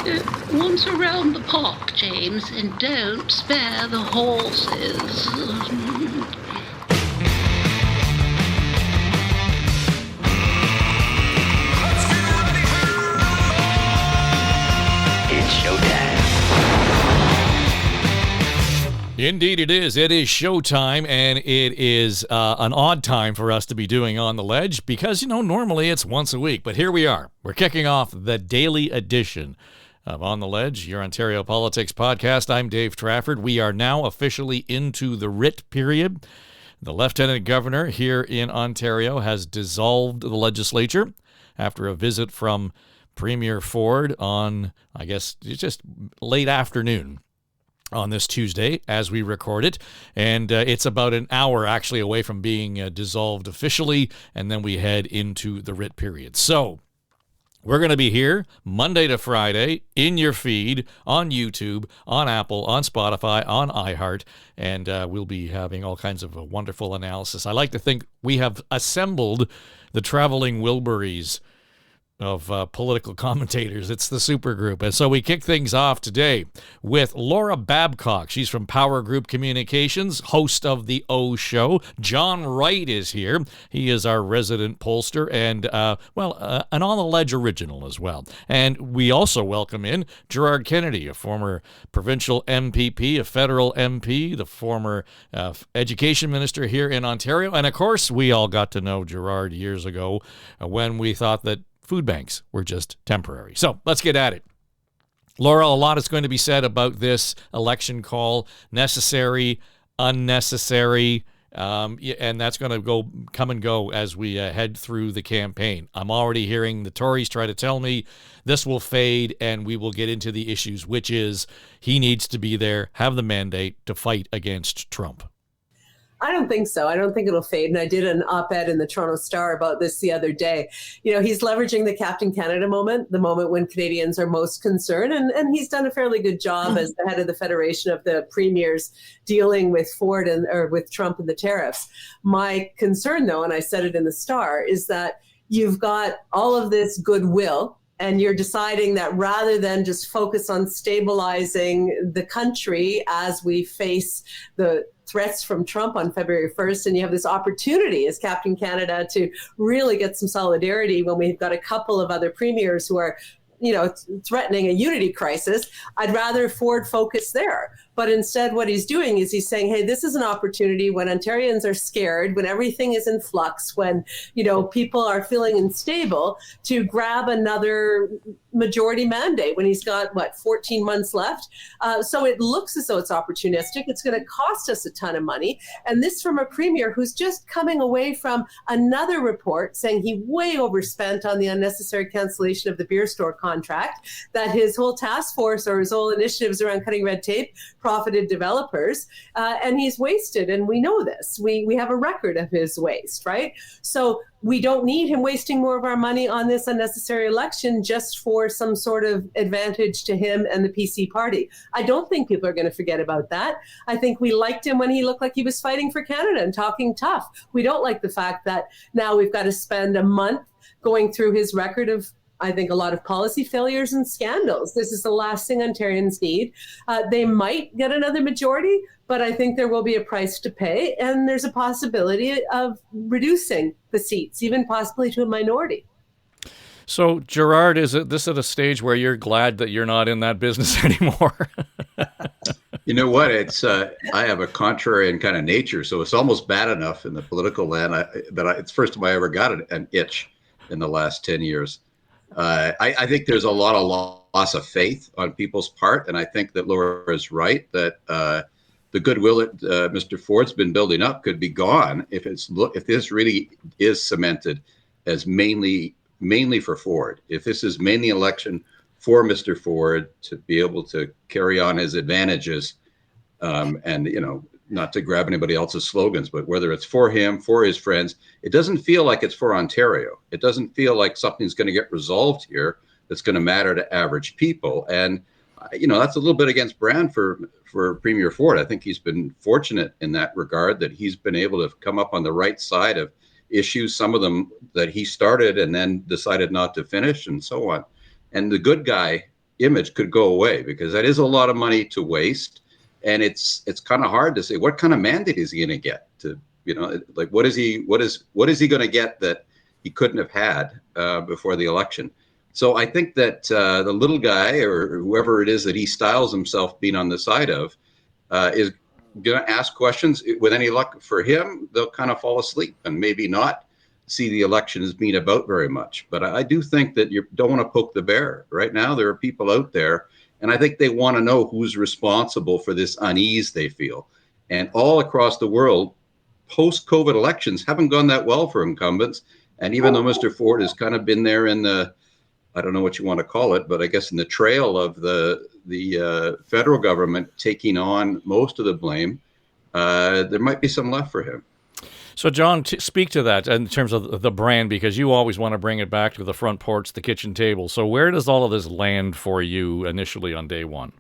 Once around the park, James, and don't spare the horses. It's showtime. Indeed it is. It is showtime, and it is an odd time for us to be doing On the Ledge because, normally it's once a week. But here we are. We're kicking off the daily edition of On the Ledge, your Ontario Politics podcast. I'm Dave Trafford. We are now officially into the WRIT period. The Lieutenant Governor here in Ontario has dissolved the legislature after a visit from Premier Ford on, I guess, just late afternoon on this Tuesday as we record it. And it's about an hour actually away from being dissolved officially, and then we head into the WRIT period. So we're going to be here Monday to Friday in your feed, on YouTube, on Apple, on Spotify, on iHeart, and we'll be having all kinds of wonderful analysis. I like to think we have assembled the Traveling Wilburys of political commentators. It's the super group. And so we kick things off today with Laura Babcock. She's from POWERGROUP Communications, host of the O Show. John Wright is here. He is our resident pollster and, an On the Ledge original as well. And we also welcome in GERARD Kennedy, a former provincial MPP, a federal MP, the former education minister here in Ontario. And of course, we all got to know GERARD years ago when we thought that food banks were just temporary. So let's get at it. Laura, a lot is going to be said about this election call. Necessary, unnecessary, and that's going to come and go as we head through the campaign. I'm already hearing the Tories try to tell me this will fade and we will get into the issues, which is he needs to be there, have the mandate to fight against Trump. I don't think so. I don't think it'll fade. And I did an op-ed in the Toronto Star about this the other day. He's leveraging the Captain Canada moment, the moment when Canadians are most concerned. And he's done a fairly good job as the head of the Federation of the Premiers dealing with Ford or with Trump and the tariffs. My concern, though, and I said it in the Star, is that you've got all of this goodwill and you're deciding that rather than just focus on stabilizing the country as we face the threats from Trump on February 1st, and you have this opportunity as Captain Canada to really get some solidarity when we've got a couple of other premiers who are threatening a unity crisis. I'd rather Ford focus there. But instead, what he's doing is he's saying, hey, this is an opportunity when Ontarians are scared, when everything is in flux, when, people are feeling unstable, to grab another majority mandate when he's got, 14 months left. So it looks as though it's opportunistic. It's going to cost us a ton of money. And this from a premier who's just coming away from another report saying he way overspent on the unnecessary cancellation of the beer store contract, that his whole task force or his whole initiatives around cutting red tape profited developers, and he's wasted. And we know this. We have a record of his waste, right? So we don't need him wasting more of our money on this unnecessary election just for some sort of advantage to him and the PC party. I don't think people are going to forget about that. I think we liked him when he looked like he was fighting for Canada and talking tough. We don't like the fact that now we've got to spend a month going through his record of, I think, a lot of policy failures and scandals. This is the last thing Ontarians need. They might get another majority, but I think there will be a price to pay. And there's a possibility of reducing the seats, even possibly to a minority. So, GERARD, is this at a stage where you're glad that you're not in that business anymore? You know what? It's I have a contrarian kind of nature, so it's almost bad enough in the political land it's the first time I ever got an itch in the last 10 years. I think there's a lot of loss of faith on people's part, and I think that Laura is right that the goodwill that Mr. Ford's been building up could be gone if this really is cemented as mainly for Ford. If this is mainly election for Mr. Ford to be able to carry on his advantages, and not to grab anybody else's slogans, but whether it's for him, for his friends, it doesn't feel like it's for Ontario. It doesn't feel like something's going to get resolved here that's going to matter to average people. And, that's a little bit against brand for Premier Ford. I think he's been fortunate in that regard, that he's been able to come up on the right side of issues, some of them that he started and then decided not to finish and so on. And the good guy image could go away, because that is a lot of money to waste. And it's kind of hard to say what kind of mandate is he going to get to, like, what is he going to get that he couldn't have had before the election. So I think that the little guy, or whoever it is that he styles himself being on the side of, is going to ask questions. With any luck for him, they'll kind of fall asleep and maybe not see the election as being about very much. But I do think that you don't want to poke the bear. Right now, there are people out there, and I think they want to know who's responsible for this unease they feel. And all across the world, post-COVID elections haven't gone that well for incumbents. And even though Mr. Ford has kind of been there in the, I don't know what you want to call it, but I guess in the trail of the federal government taking on most of the blame, there might be some left for him. So, John, speak to that in terms of the brand, because you always want to bring it back to the front porch, the kitchen table. So where does all of this land for you initially on day one?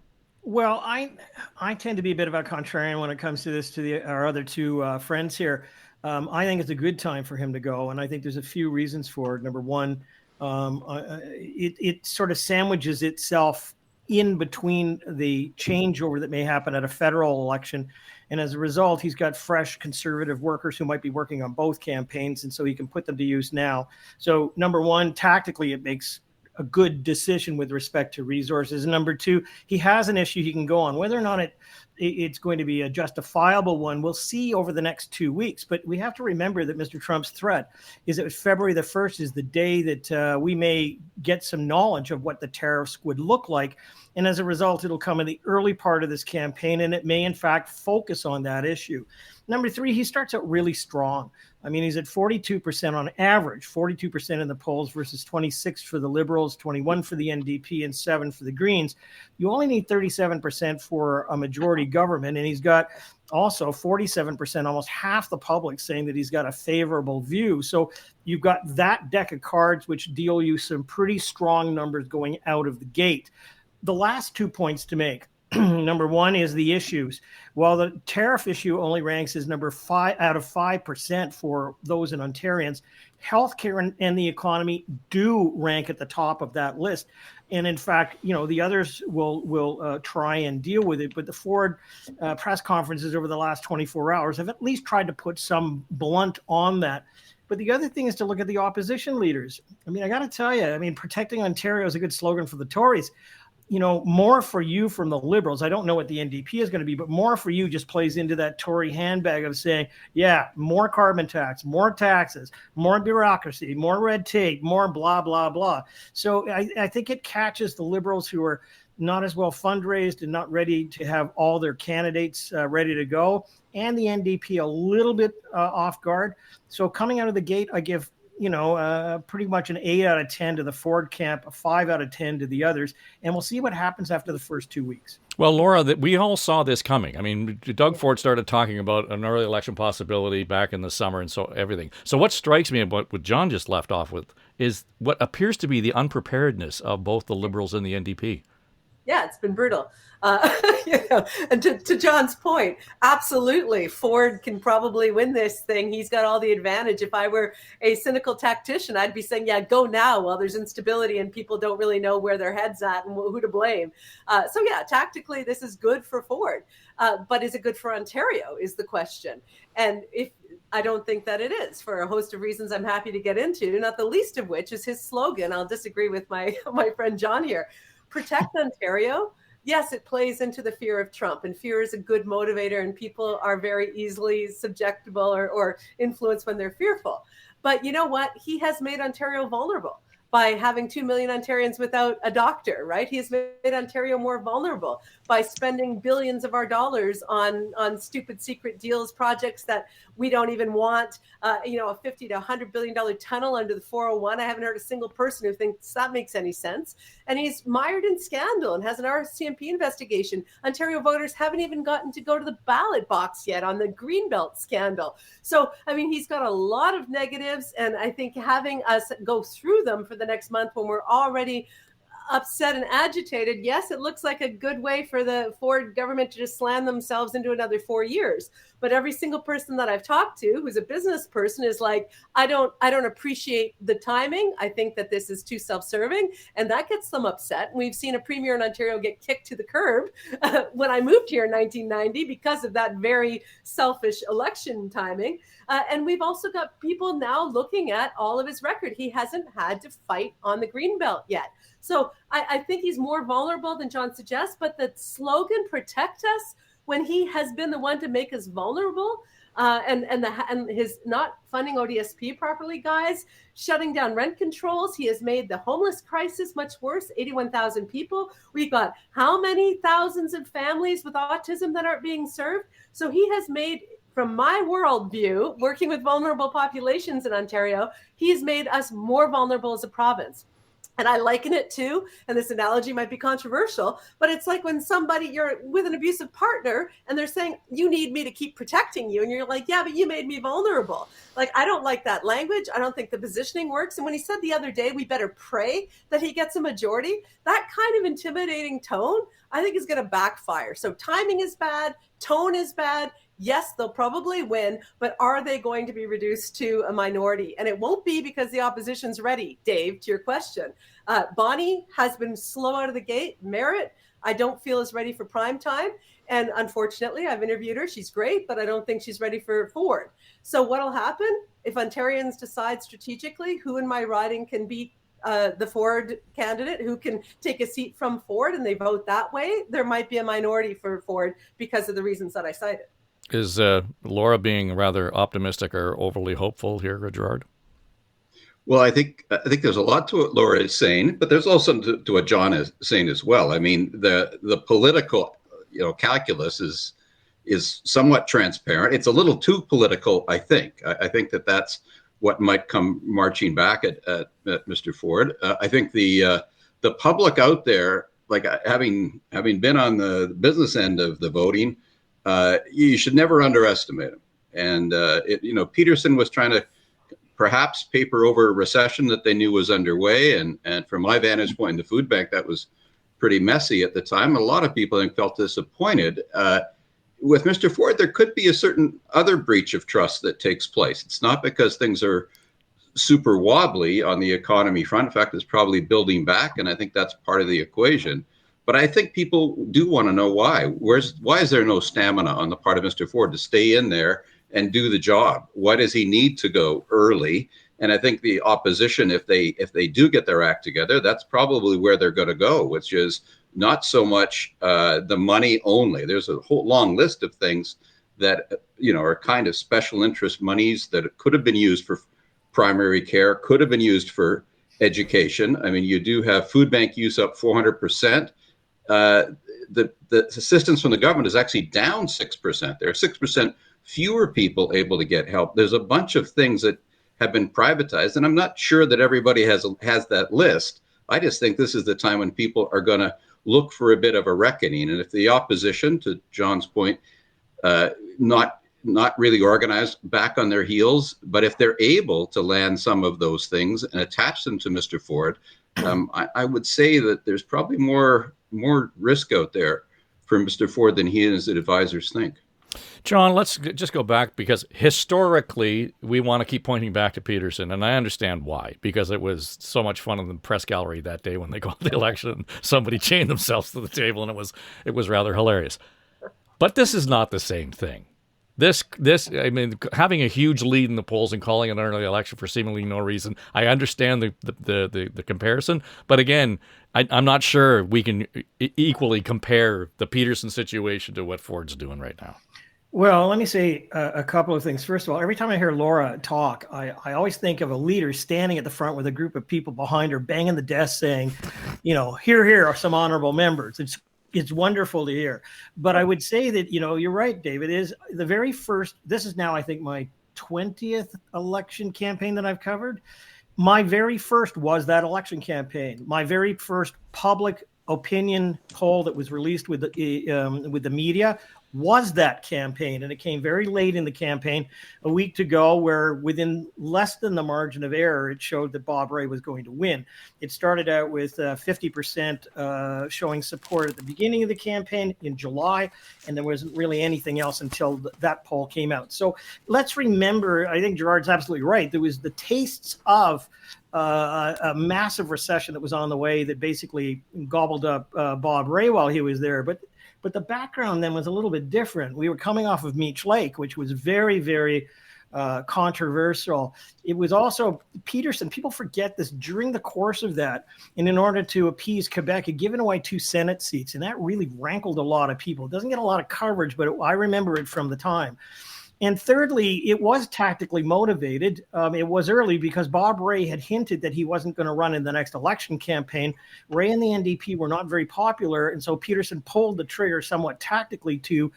Well, I tend to be a bit of a contrarian when it comes to this, to our other two friends here. I think it's a good time for him to go, and I think there's a few reasons for it. Number one, it sort of sandwiches itself in between the changeover that may happen at a federal election. And as a result, he's got fresh conservative workers who might be working on both campaigns, and so he can put them to use now. So number one, tactically, it makes a good decision with respect to resources. And number two, he has an issue he can go on. Whether or not it's going to be a justifiable one, we'll see over the next 2 weeks. But we have to remember that Mr. Trump's threat is that February the 1st is the day that we may get some knowledge of what the tariffs would look like. And as a result, it'll come in the early part of this campaign, and it may, in fact, focus on that issue. Number three, he starts out really strong. I mean, he's at 42% on average, 42% in the polls versus 26 for the Liberals, 21 for the NDP, and 7 for the Greens. You only need 37% for a majority government, and he's got also 47%, almost half the public saying that he's got a favorable view. So you've got that deck of cards, which deal you some pretty strong numbers going out of the gate. The last 2 points to make. Number one is the issues. While the tariff issue only ranks as number 5 out of 5% for those in Ontarians, healthcare and the economy do rank at the top of that list. And in fact, the others will try and deal with it. But the Ford press conferences over the last 24 hours have at least tried to put some blunt on that. But the other thing is to look at the opposition leaders. I mean, I got to tell you, protecting Ontario is a good slogan for the Tories. More for you from the Liberals. I don't know what the NDP is going to be, but more for you just plays into that Tory handbag of saying, yeah, more carbon tax, more taxes, more bureaucracy, more red tape, more blah, blah, blah. So I think it catches the Liberals who are not as well fundraised and not ready to have all their candidates ready to go, and the NDP a little bit off guard. So coming out of the gate, I give pretty much an 8 out of 10 to the Ford camp, a 5 out of 10 to the others. And we'll see what happens after the first 2 weeks. Well, Laura, we all saw this coming. I mean, Doug Ford started talking about an early election possibility back in the summer and so everything. So what strikes me about what John just left off with is what appears to be the unpreparedness of both the Liberals and the NDP. Yeah, it's been brutal. And to John's point, absolutely, Ford can probably win this thing. He's got all the advantage. If I were a cynical tactician, I'd be saying, yeah, go now while there's instability and people don't really know where their head's at and who to blame. So yeah, tactically, this is good for Ford. But is it good for Ontario is the question. And I don't think that it is, for a host of reasons I'm happy to get into, not the least of which is his slogan. I'll disagree with my friend John here. Protect Ontario. Yes, it plays into the fear of Trump, and fear is a good motivator, and people are very easily subjectable or influenced when they're fearful. But you know what? He has made Ontario vulnerable by having 2 million Ontarians without a doctor, right? He has made Ontario more vulnerable by spending billions of our dollars on stupid secret deals, projects that we don't even want, a $50 to $100 billion tunnel under the 401. I haven't heard a single person who thinks that makes any sense. And he's mired in scandal and has an RCMP investigation. Ontario voters haven't even gotten to go to the ballot box yet on the Greenbelt scandal. So, he's got a lot of negatives, and I think having us go through them for the next month when we're already upset and agitated, yes, it looks like a good way for the Ford government to just slam themselves into another 4 years. But every single person that I've talked to who's a business person is like, I don't appreciate the timing. I think that this is too self-serving, and that gets them upset. We've seen a premier in Ontario get kicked to the curb when I moved here in 1990 because of that very selfish election timing. And we've also got people now looking at all of his record. He hasn't had to fight on the Greenbelt yet. So I think he's more vulnerable than John suggests, but the slogan, protect us, when he has been the one to make us vulnerable, and his not funding ODSP properly, guys, shutting down rent controls. He has made the homeless crisis much worse, 81,000 people. We've got how many thousands of families with autism that aren't being served? So he has made, from my worldview, working with vulnerable populations in Ontario, he's made us more vulnerable as a province. And I liken it to, and this analogy might be controversial, but it's like when you're with an abusive partner and they're saying, you need me to keep protecting you. And you're like, yeah, but you made me vulnerable. Like, I don't like that language. I don't think the positioning works. And when he said the other day, we better pray that he gets a majority, that kind of intimidating tone, I think is going to backfire. So timing is bad. Tone is bad. Yes, they'll probably win, but are they going to be reduced to a minority? And it won't be because the opposition's ready, Dave, to your question. Bonnie has been slow out of the gate. Merritt, I don't feel is ready for prime time. And unfortunately, I've interviewed her. She's great, but I don't think she's ready for Ford. So what'll happen if Ontarians decide strategically who in my riding can beat the Ford candidate, who can take a seat from Ford, and they vote that way? There might be a minority for Ford because of the reasons that I cited. Is Laura being rather optimistic or overly hopeful here, Gerard? Well, I think there's a lot to what Laura is saying, but there's also to what John is saying as well. I mean, the political, calculus is somewhat transparent. It's a little too political, I think. I think that's what might come marching back at Mr. Ford. I think the public out there, like having been on the business end of the voting, you should never underestimate him. And Peterson was trying to perhaps paper over a recession that they knew was underway. And from my vantage point in the food bank, that was pretty messy at the time. A lot of people, I think, felt disappointed. With Mr. Ford, there could be a certain other breach of trust that takes place. It's not because things are super wobbly on the economy front. In fact, it's probably building back, and I think that's part of the equation. But I think people do want to know why. Why is there no stamina on the part of Mr. Ford to stay in there and do the job? Why does he need to go early? And I think the opposition, if they do get their act together, that's probably where they're going to go, which is not so much the money only. There's a whole long list of things that are kind of special interest monies that could have been used for primary care, could have been used for education. I mean, you do have food bank use up 400%. The assistance from the government is actually down 6%. There are 6% fewer people able to get help. There's a bunch of things that have been privatized, and I'm not sure that everybody has that list. I just think this is the time when people are going to look for a bit of a reckoning. And if the opposition, to John's point, not really organized, back on their heels, but if they're able to land some of those things and attach them to Mr. Ford, I would say that there's probably more risk out there for Mr. Ford than he and his advisors think. John, let's just go back, because historically we want to keep pointing back to Peterson, and I understand why, because it was so much fun in the press gallery that day when they got the election. Somebody chained themselves to the table, and it was rather hilarious. But this is not the same thing. This, I mean, having a huge lead in the polls and calling an early election for seemingly no reason, I understand the comparison, but again, I'm not sure we can equally compare the Peterson situation to what Ford's doing right now. Well, let me say a couple of things. First of all, every time I hear Laura talk, I always think of a leader standing at the front with a group of people behind her, banging the desk saying, here are some honorable members. It's wonderful to hear. But I would say that, you're right, David, is the very first, this is now, I think, my 20th election campaign that I've covered. My very first was that election campaign. My very first public opinion poll that was released with the media was that campaign. And it came very late in the campaign, a week to go, where within less than the margin of error, it showed that Bob Rae was going to win. It started out with 50% showing support at the beginning of the campaign in July, and there wasn't really anything else until that poll came out. So let's remember, I think Gerard's absolutely right. There was the tastes of a massive recession that was on the way that basically gobbled up Bob Rae while he was there. But the background then was a little bit different. We were coming off of Meech Lake, which was very, very controversial. It was also Peterson. People forget this. During the course of that, and in order to appease Quebec, had given away 2 Senate seats, and that really rankled a lot of people. It doesn't get a lot of coverage, but I remember it from the time. And thirdly, it was tactically motivated. It was early because Bob Rae had hinted that he wasn't going to run in the next election campaign. Rae and the NDP were not very popular, and so Peterson pulled the trigger somewhat tactically to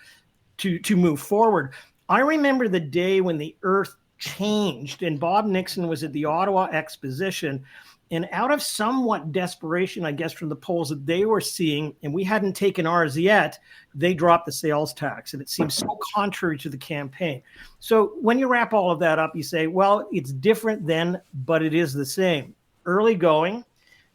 move forward. I remember the day when the earth changed, and Bob Nixon was at the Ottawa Exposition. And out of somewhat desperation, I guess, from the polls that they were seeing, and we hadn't taken ours yet, they dropped the sales tax. And it seems so contrary to the campaign. So when you wrap all of that up, you say, well, it's different then, but it is the same. Early going,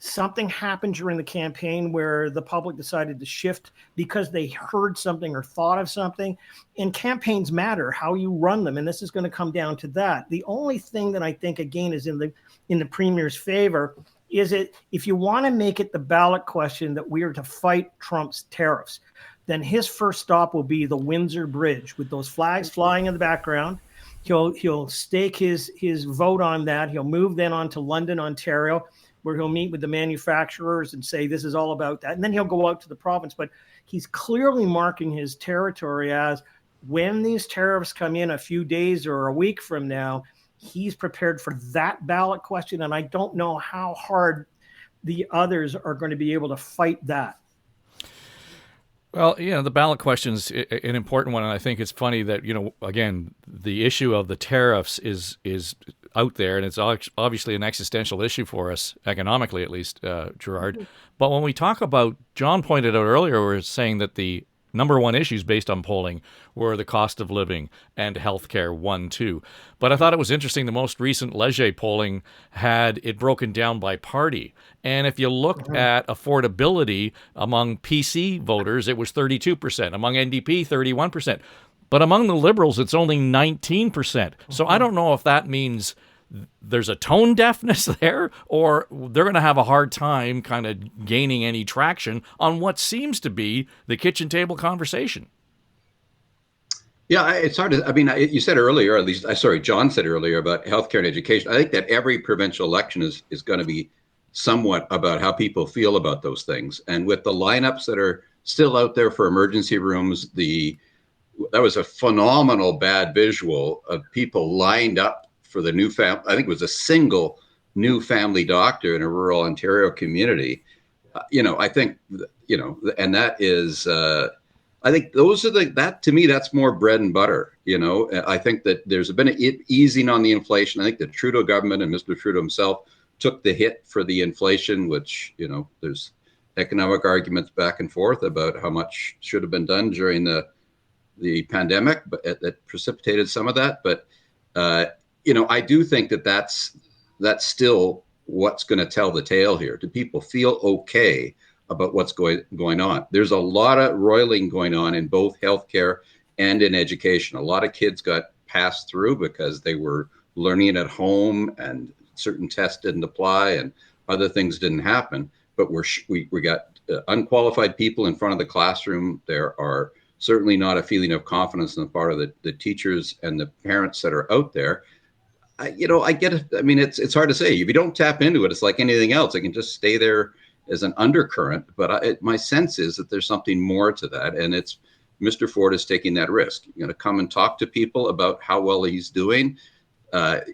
something happened during the campaign where the public decided to shift because they heard something or thought of something. And campaigns matter, how you run them. And this is going to come down to that. The only thing that I think, again, is in the Premier's favor is it, if you want to make it the ballot question that we are to fight Trump's tariffs, then his first stop will be the Windsor Bridge with those flags flying in the background. He'll stake his vote on that. He'll move then on to London, Ontario, where he'll meet with the manufacturers and say this is all about that. And then he'll go out to the province. But he's clearly marking his territory as when these tariffs come in a few days or a week from now, he's prepared for that ballot question. And I don't know how hard the others are going to be able to fight that. Well, the ballot question is an important one, and I think it's funny that, again, the issue of the tariffs is out there, and it's obviously an existential issue for us, economically at least, Gerard. Mm-hmm. But when we talk about, John pointed out earlier, we're saying that the number one issues based on polling were the cost of living and healthcare, 1, 2. But I thought it was interesting, the most recent Leger polling had it broken down by party. And if you looked at affordability among PC voters, it was 32%. Among NDP, 31%. But among the Liberals, it's only 19%. So I don't know if that means there's a tone deafness there, or they're going to have a hard time kind of gaining any traction on what seems to be the kitchen table conversation. Yeah, it's hard to, you said earlier, at least, John said earlier about healthcare and education. I think that every provincial election is going to be somewhat about how people feel about those things. And with the lineups that are still out there for emergency rooms, that was a phenomenal bad visual of people lined up for the new family. I think it was a single new family doctor in a rural Ontario community. I think, and that is, I think those are that to me, that's more bread and butter. I think that there's been an easing on the inflation. I think the Trudeau government and Mr. Trudeau himself took the hit for the inflation, which, there's economic arguments back and forth about how much should have been done during the pandemic, but that precipitated some of that. But, I do think that's still what's going to tell the tale here. Do people feel okay about what's going on? There's a lot of roiling going on in both healthcare and in education. A lot of kids got passed through because they were learning at home and certain tests didn't apply and other things didn't happen. But we got unqualified people in front of the classroom. There are certainly not a feeling of confidence on the part of the teachers and the parents that are out there. I get it. It's hard to say. If you don't tap into it, it's like anything else. It can just stay there as an undercurrent. But my sense is that there's something more to that. And it's Mr. Ford is taking that risk. You're going to come and talk to people about how well he's doing.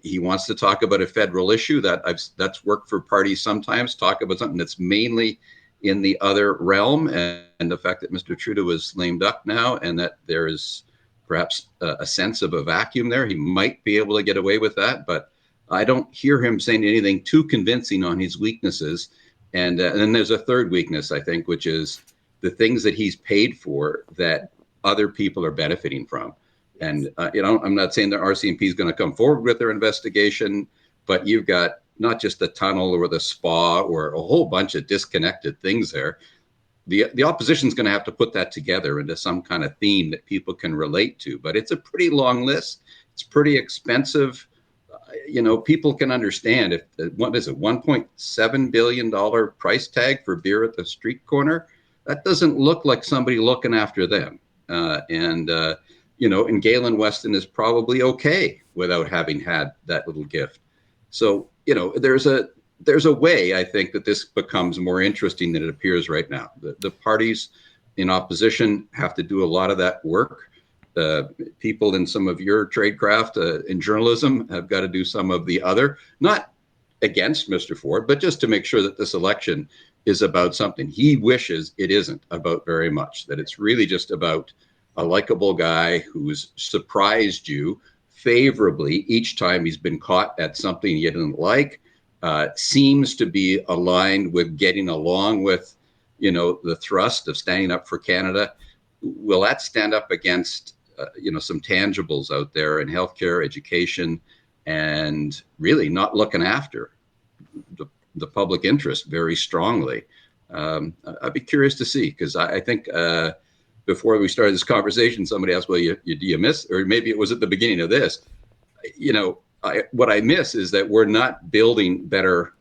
He wants to talk about a federal issue that's worked for parties sometimes, talk about something that's mainly in the other realm. And the fact that Mr. Trudeau is lame duck now and that there is perhaps a sense of a vacuum there. He might be able to get away with that, but I don't hear him saying anything too convincing on his weaknesses. And then there's a third weakness, I think, which is the things that he's paid for that other people are benefiting from. And, I'm not saying the RCMP is going to come forward with their investigation, but you've got not just the tunnel or the spa or a whole bunch of disconnected things there. The opposition is going to have to put that together into some kind of theme that people can relate to. But it's a pretty long list. It's pretty expensive. People can understand if what is it, $1.7 billion price tag for beer at the street corner. That doesn't look like somebody looking after them. And Galen Weston is probably okay without having had that little gift. So, there's a way, I think, that this becomes more interesting than it appears right now. The parties in opposition have to do a lot of that work. People in some of your tradecraft in journalism have got to do some of the other, not against Mr. Ford, but just to make sure that this election is about something he wishes it isn't about very much, that it's really just about a likable guy who's surprised you favorably each time he's been caught at something you didn't like, seems to be aligned with getting along with, the thrust of standing up for Canada. Will that stand up against, some tangibles out there in healthcare, education, and really not looking after the public interest very strongly? I'd be curious to see, because I think before we started this conversation, somebody asked, well, do you miss, or maybe it was at the beginning of this, what I miss is that we're not building better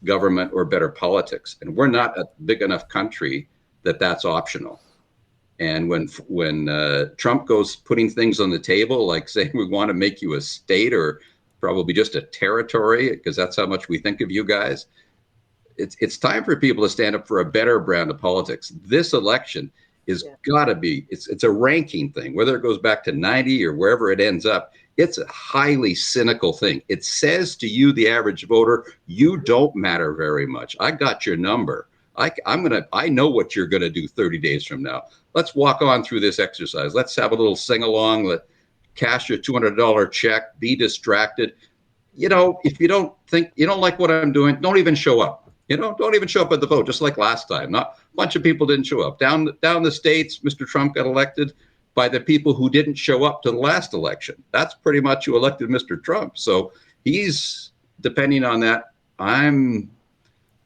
government or better politics, and we're not a big enough country that that's optional. And when Trump goes putting things on the table, like saying we want to make you a state or probably just a territory, because that's how much we think of you guys, it's time for people to stand up for a better brand of politics. This election is gotta be, it's a ranking thing, whether it goes back to 90 or wherever it ends up. It's a highly cynical thing. It says to you, the average voter, you don't matter very much. I got your number. I know what you're gonna do 30 days from now. Let's walk on through this exercise. Let's have a little sing along. Let cash your $200 check. Be distracted. If you don't think you don't like what I'm doing, don't even show up. Don't even show up at the vote. Just like last time, not a bunch of people didn't show up. Down the states, Mr. Trump got elected by the people who didn't show up to the last election. That's pretty much who elected Mr. Trump. So he's depending on that. I'm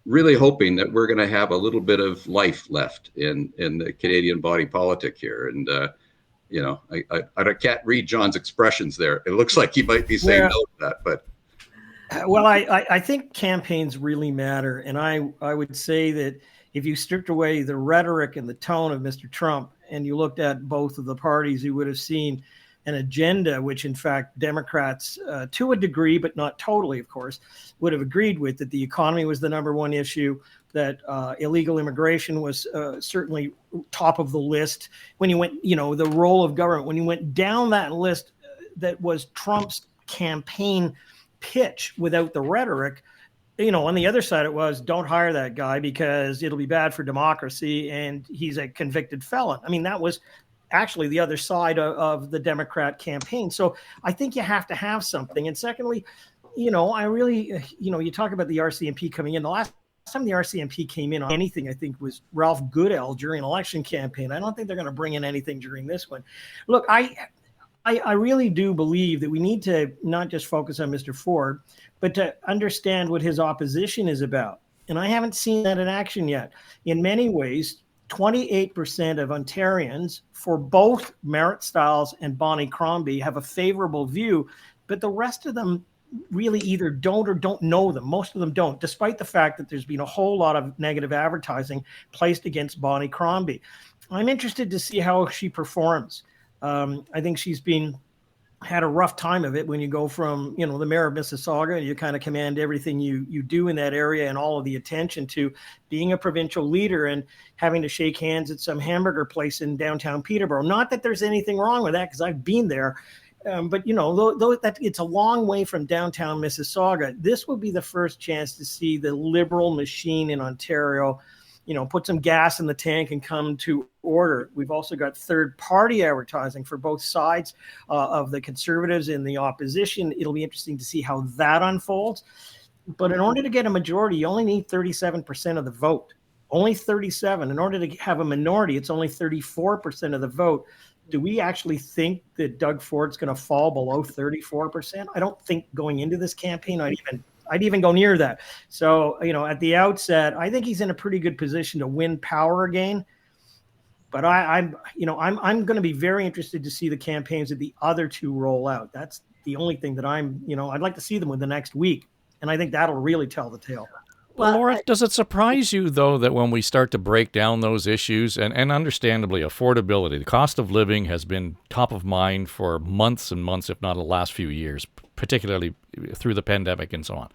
really hoping that we're going to have a little bit of life left in the Canadian body politic here. And, I can't read John's expressions there. It looks like he might be saying no to that, but. Well, I think campaigns really matter. And I would say that if you stripped away the rhetoric and the tone of Mr. Trump and you looked at both of the parties, you would have seen an agenda, which in fact Democrats, to a degree, but not totally, of course, would have agreed with, that the economy was the number one issue, that illegal immigration was certainly top of the list. When you went, the role of government, when you went down that list, that was Trump's campaign pitch without the rhetoric. On the other side, it was, don't hire that guy because it'll be bad for democracy and he's a convicted felon. I mean, that was actually the other side of the Democrat campaign. So I think you have to have something. And secondly, I really, you talk about the RCMP coming in. The last time the RCMP came in on anything, I think, was Ralph Goodell during an election campaign. I don't think they're going to bring in anything during this one. Look, I really do believe that we need to not just focus on Mr. Ford, but to understand what his opposition is about. And I haven't seen that in action yet. In many ways, 28% of Ontarians for both Merritt Stiles and Bonnie Crombie have a favorable view, but the rest of them really either don't or don't know them. Most of them don't, despite the fact that there's been a whole lot of negative advertising placed against Bonnie Crombie. I'm interested to see how she performs. I think she's had a rough time of it when you go from, the mayor of Mississauga, and you kind of command everything you do in that area and all of the attention, to being a provincial leader and having to shake hands at some hamburger place in downtown Peterborough. Not that there's anything wrong with that, because I've been there. But, though that it's a long way from downtown Mississauga, this will be the first chance to see the Liberal machine in Ontario, put some gas in the tank and come to order. We've also got third-party advertising for both sides of the Conservatives and the opposition. It'll be interesting to see how that unfolds. But in order to get a majority, you only need 37% of the vote. only 37. In order to have a minority, it's only 34% of the vote. Do we actually think that Doug Ford's going to fall below 34%? I don't think going into this campaign I'd even go near that. So, at the outset, I think he's in a pretty good position to win power again. But I'm going to be very interested to see the campaigns that the other two roll out. That's the only thing that I'd like to see them within the next week. And I think that'll really tell the tale. Well, Laura, does it surprise you, though, that when we start to break down those issues, and understandably, affordability, the cost of living has been top of mind for months and months, if not the last few years, particularly through the pandemic and so on.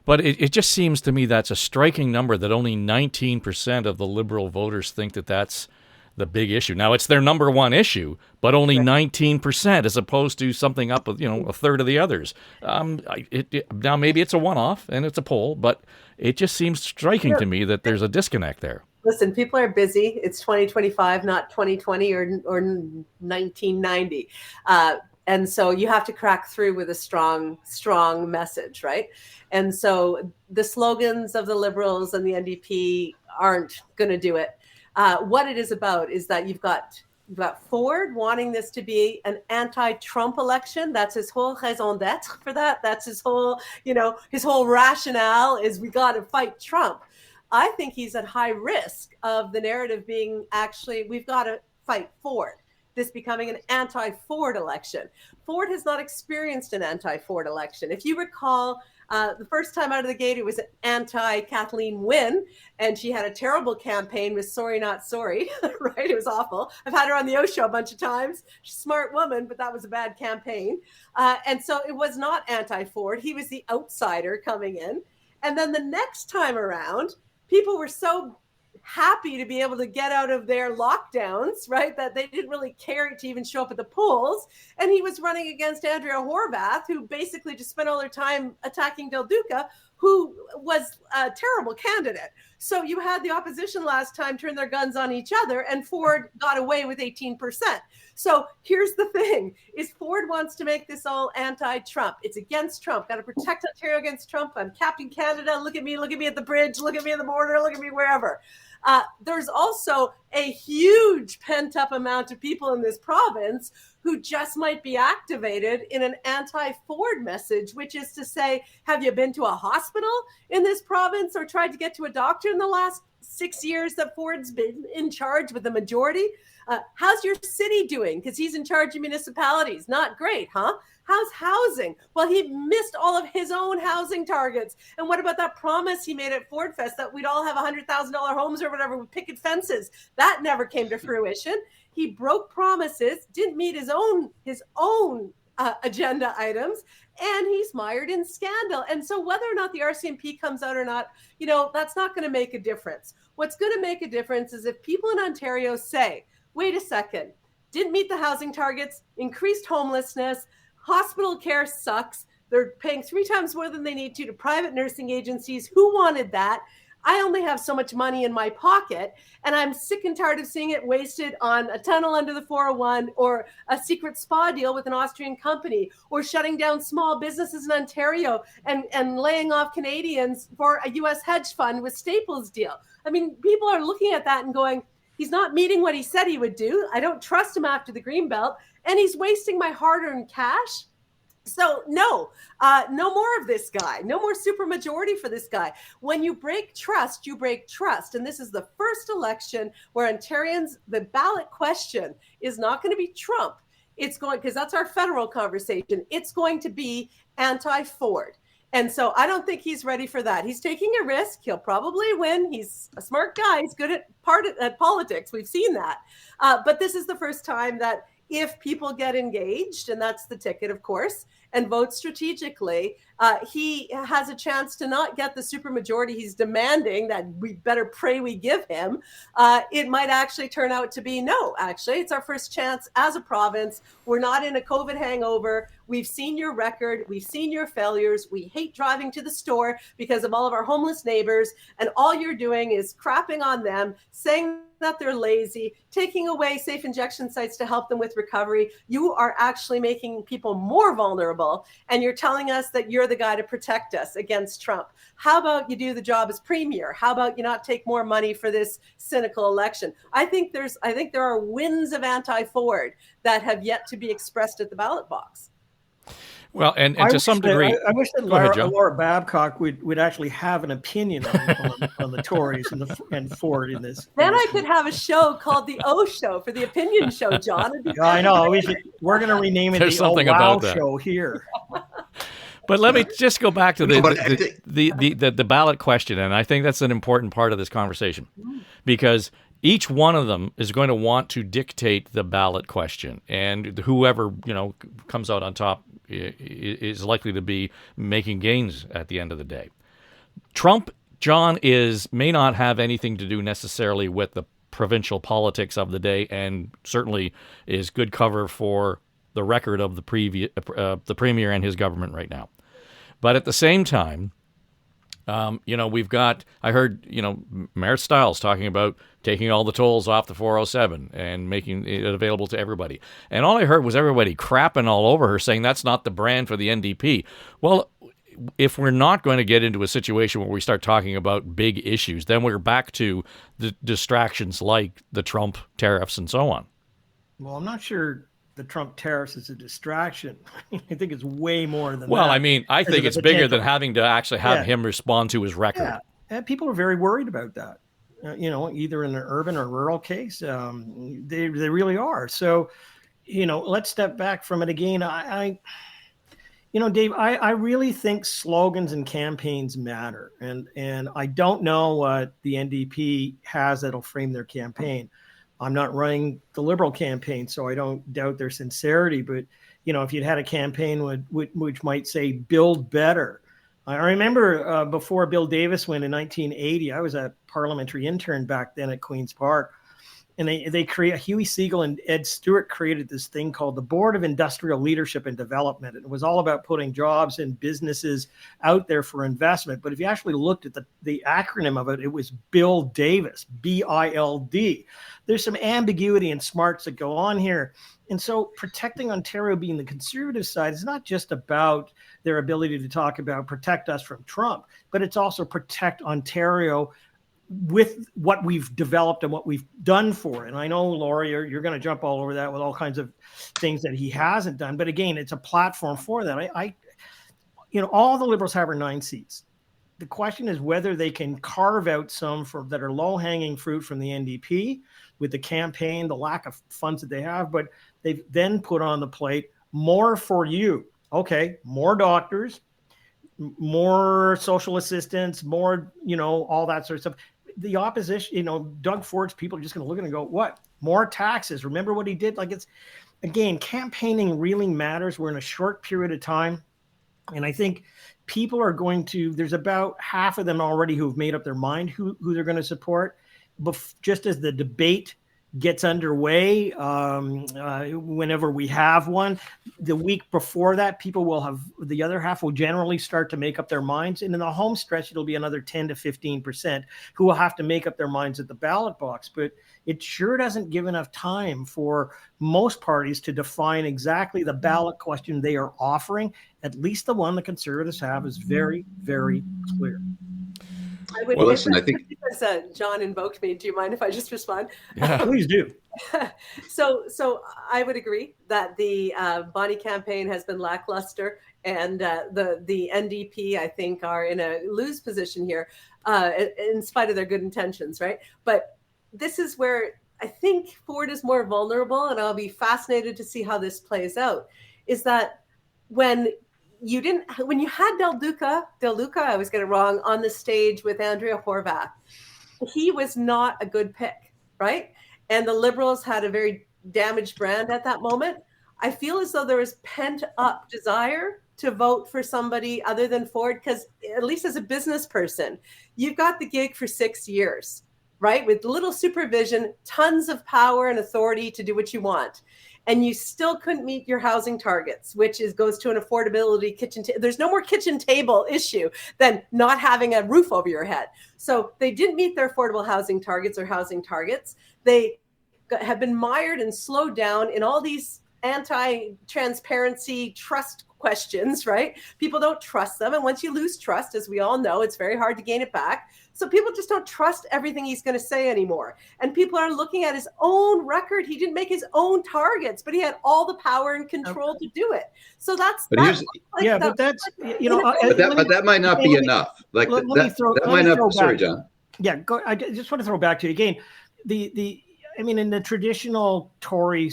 But it just seems to me that's a striking number that only 19% of the Liberal voters think that that's the big issue. Now, it's their number one issue, but only 19% as opposed to something up with, a third of the others. Now, maybe it's a one-off and it's a poll, but it just seems striking to me that there's a disconnect there. Listen, people are busy. It's 2025, not 2020 or 1990. And so you have to crack through with a strong message, right? And so the slogans of the Liberals and the NDP aren't going to do it. What it is about is that you've got Ford wanting this to be an anti-Trump election. That's his whole raison d'etre for that. That's his whole, his whole rationale is we got to fight Trump. I think he's at high risk of the narrative being we've got to fight Ford. This becoming an anti-Ford election. Ford has not experienced an anti-Ford election. If you recall, the first time out of the gate, it was an anti-Kathleen Wynne, and she had a terrible campaign with Sorry Not Sorry, right? It was awful. I've had her on the O Show a bunch of times. She's a smart woman, but that was a bad campaign. And so it was not anti-Ford. He was the outsider coming in. And then the next time around, people were so happy to be able to get out of their lockdowns, right? That they didn't really care to even show up at the polls. And he was running against Andrea Horwath, who basically just spent all her time attacking Del Duca, who was a terrible candidate. So you had the opposition last time turn their guns on each other, and Ford got away with 18%. So here's the thing, is Ford wants to make this all anti-Trump. It's against Trump. Got to protect Ontario against Trump. I'm Captain Canada. Look at me at the bridge. Look at me at the border. Look at me wherever. There's also a huge pent-up amount of people in this province who just might be activated in an anti-Ford message, which is to say, have you been to a hospital in this province or tried to get to a doctor in the last 6 years that Ford's been in charge with the majority? How's your city doing? Because he's in charge of municipalities. Not great, huh? How's housing? Well, he missed all of his own housing targets. And what about that promise he made at Ford Fest that we'd all have $100,000 homes or whatever with picket fences? That never came to fruition. He broke promises, didn't meet his own agenda items, and he's mired in scandal. And so whether or not the RCMP comes out or not, that's not going to make a difference. What's going to make a difference is if people in Ontario say, wait a second, didn't meet the housing targets, increased homelessness, hospital care sucks. They're paying 3 times more than they need to private nursing agencies. Who wanted that? I only have so much money in my pocket, and I'm sick and tired of seeing it wasted on a tunnel under the 401 or a secret spa deal with an Austrian company or shutting down small businesses in Ontario and laying off Canadians for a U.S. hedge fund with Staples deal. I mean, people are looking at that and going, he's not meeting what he said he would do. I don't trust him after the Greenbelt, and he's wasting my hard-earned cash. So no more of this guy. No more supermajority for this guy. When you break trust, you break trust. And this is the first election where Ontarians, the ballot question is not going to be Trump. It's going, because that's our federal conversation. It's going to be anti-Ford. And so I don't think he's ready for that. He's taking a risk. He'll probably win. He's a smart guy. He's good at politics. We've seen that. But this is the first time that if people get engaged, and that's the ticket, of course, and vote strategically, he has a chance to not get the supermajority he's demanding that we better pray we give him. It might actually turn out to be no, actually. It's our first chance as a province. We're not in a COVID hangover. We've seen your record. We've seen your failures. We hate driving to the store because of all of our homeless neighbors. And all you're doing is crapping on them, saying that they're lazy, taking away safe injection sites to help them with recovery. You are actually making people more vulnerable, and you're telling us that you're the guy to protect us against Trump. How about you do the job as premier? How about you not take more money for this cynical election? I think there are winds of anti-Ford that have yet to be expressed at the ballot box. Well, and to some degree, I wish that ahead, Laura Babcock would actually have an opinion on the Tories and Ford in this. Then I could have a show called the O Show for the opinion show, John. I know. We're going to rename it There's the something Oh Wow about that. Show here. But let me just go back to the ballot question, and I think that's an important part of this conversation, because each one of them is going to want to dictate the ballot question, and whoever comes out on top is likely to be making gains at the end of the day. Trump, John, may not have anything to do necessarily with the provincial politics of the day, and certainly is good cover for the record of the premier and his government right now. But at the same time, we've got, I heard, Mayor Stiles talking about taking all the tolls off the 407 and making it available to everybody. And all I heard was everybody crapping all over her, saying that's not the brand for the NDP. Well, if we're not going to get into a situation where we start talking about big issues, then we're back to the distractions like the Trump tariffs and so on. Well, I'm not sure the Trump tariffs is a distraction. I think it's way more than that. Well, I mean, I think it's bigger than having to actually have him respond to his record. Yeah, and people are very worried about that. Either in an urban or rural case, they really are. So, let's step back from it again. Dave, I really think slogans and campaigns matter, and I don't know what the NDP has that'll frame their campaign. I'm not running the Liberal campaign, so I don't doubt their sincerity. But, if you'd had a campaign which might say build better. I remember before Bill Davis went in 1980, I was a parliamentary intern back then at Queen's Park. And they create, Huey Siegel and Ed Stewart created this thing called the Board of Industrial Leadership and Development. And it was all about putting jobs and businesses out there for investment. But if you actually looked at the acronym of it, it was Bill Davis, BILD. There's some ambiguity and smarts that go on here. And so protecting Ontario being the conservative side is not just about their ability to talk about protect us from Trump, but it's also protect Ontario with what we've developed and what we've done for it. And I know, Laura, you're going to jump all over that with all kinds of things that he hasn't done. But again, it's a platform for that. All the Liberals have are 9 seats. The question is whether they can carve out some that are low-hanging fruit from the NDP with the campaign, the lack of funds that they have, but they've then put on the plate more for you. Okay, more doctors, more social assistants, more, all that sort of stuff. The opposition, Doug Ford's people are just going to look at it and go, what? More taxes. Remember what he did? Again, campaigning really matters. We're in a short period of time. And I think people are going to, there's about half of them already who've made up their mind who they're going to support. Just as the debate gets underway, whenever we have one, the week before that, the other half will generally start to make up their minds. And in the home stretch, it'll be another 10 to 15% who will have to make up their minds at the ballot box. But it sure doesn't give enough time for most parties to define exactly the ballot question they are offering. At least the one the Conservatives have is very, very clear. Well, listen, I think because John invoked me. Do you mind if I just respond? Yeah, please do. So I would agree that the Bonnie campaign has been lackluster, and the NDP, I think, are in a lose position here, in spite of their good intentions, right? But this is where I think Ford is more vulnerable, and I'll be fascinated to see how this plays out. Is that when you had Del Duca, I always get it wrong, on the stage with Andrea Horwath, he was not a good pick, right? And the Liberals had a very damaged brand at that moment. I feel as though there was pent up desire to vote for somebody other than Ford, because at least as a business person, you've got the gig for 6 years, right? With little supervision, tons of power and authority to do what you want. and you still couldn't meet your housing targets, which goes to an affordability kitchen table. There's no more kitchen table issue than not having a roof over your head. So they didn't meet their affordable housing targets or housing targets. They have been mired and slowed down in all these anti-transparency trust questions, right? People don't trust them. And once you lose trust, as we all know, it's very hard to gain it back. So people just don't trust everything he's going to say anymore. And people are looking at his own record. He didn't make his own targets, but he had all the power and control to do it. So that's but that might not be enough. Like that might not. Sorry, John. Yeah, I just want to throw back to you again. I mean, in the traditional Tory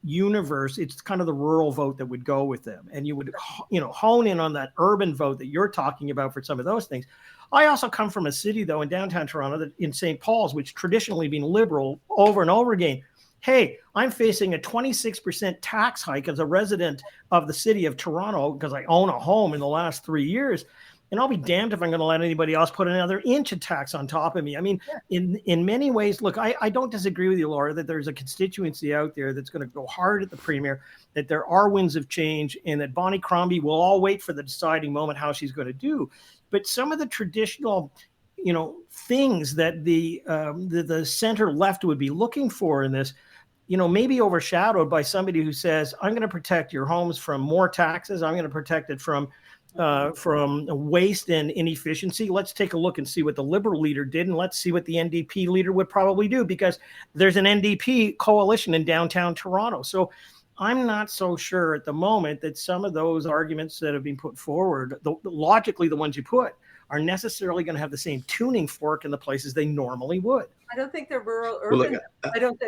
universe, it's kind of the rural vote that would go with them. And you would, hone in on that urban vote that you're talking about for some of those things. I also come from a city, though, in downtown Toronto, in St. Paul's, which traditionally been liberal over and over again. Hey, I'm facing a 26% tax hike as a resident of the city of Toronto because I own a home in the last 3 years. And I'll be damned if I'm going to let anybody else put another inch of tax on top of me. I mean, in many ways, look, I don't disagree with you, Laura, that there's a constituency out there that's going to go hard at the premier, that there are winds of change, and that Bonnie Crombie will all wait for the deciding moment how she's going to do. But some of the traditional, things that the center left would be looking for in this, maybe overshadowed by somebody who says, I'm going to protect your homes from more taxes. I'm going to protect it from waste and inefficiency. Let's take a look and see what the Liberal leader did, and let's see what the NDP leader would probably do, because there's an NDP coalition in downtown Toronto. So I'm not so sure at the moment that some of those arguments that have been put forward, logically the ones you put, are necessarily going to have the same tuning fork in the places they normally would. I don't think they're rural urban.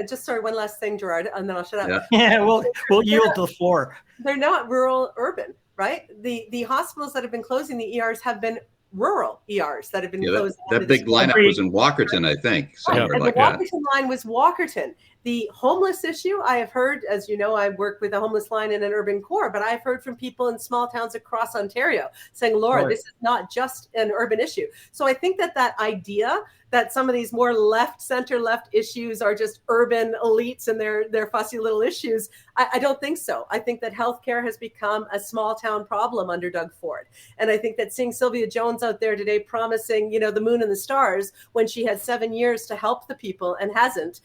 Sorry, one last thing, Gerard, and then I'll shut up. Yeah, we'll yield to the floor. They're not rural urban, right? The hospitals that have been closing the ERs have been rural ERs that have been closed. That big lineup was in Walkerton, I think. And the Walkerton line was Walkerton. The homeless issue, I have heard, as you know, I work with a homeless line in an urban core, but I've heard from people in small towns across Ontario saying, Laura, this is not just an urban issue. So I think that idea that some of these more center-left issues are just urban elites and their fussy little issues, I don't think so. I think that healthcare has become a small town problem under Doug Ford. And I think that seeing Sylvia Jones out there today promising, the moon and the stars when she had 7 years to help the people and hasn't,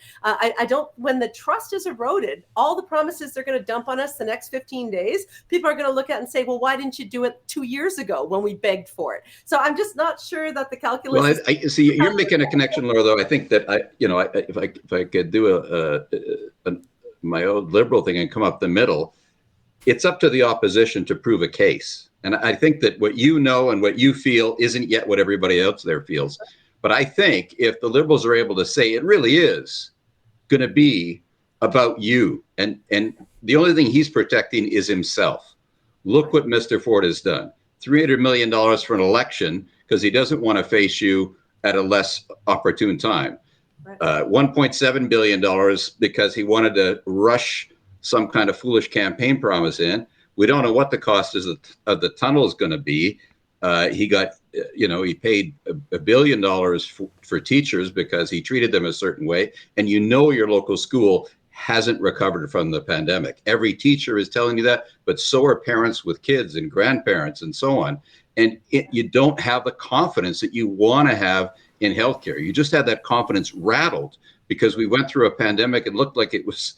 when the trust is eroded, all the promises they're going to dump on us the next 15 days, people are going to look at and say, well, why didn't you do it 2 years ago when we begged for it? So I'm just not sure that the calculus. Well, I see you're making a connection, Laura, though. I think that if I could do my old liberal thing and come up the middle, it's up to the opposition to prove a case. And I think that what you know and what you feel isn't yet what everybody else there feels. But I think if the Liberals are able to say it really is going to be about you, and the only thing he's protecting is himself. Look what Mr. Ford has done. $300 million for an election because he doesn't want to face you at a less opportune time. $1.7 billion because he wanted to rush some kind of foolish campaign promise in. We don't know what the cost of the tunnel is going to be. He got, he paid $1 billion for teachers because he treated them a certain way. And your local school hasn't recovered from the pandemic. Every teacher is telling you that, but so are parents with kids and grandparents and so on. And you don't have the confidence that you want to have in healthcare. You just had that confidence rattled because we went through a pandemic. It looked like it was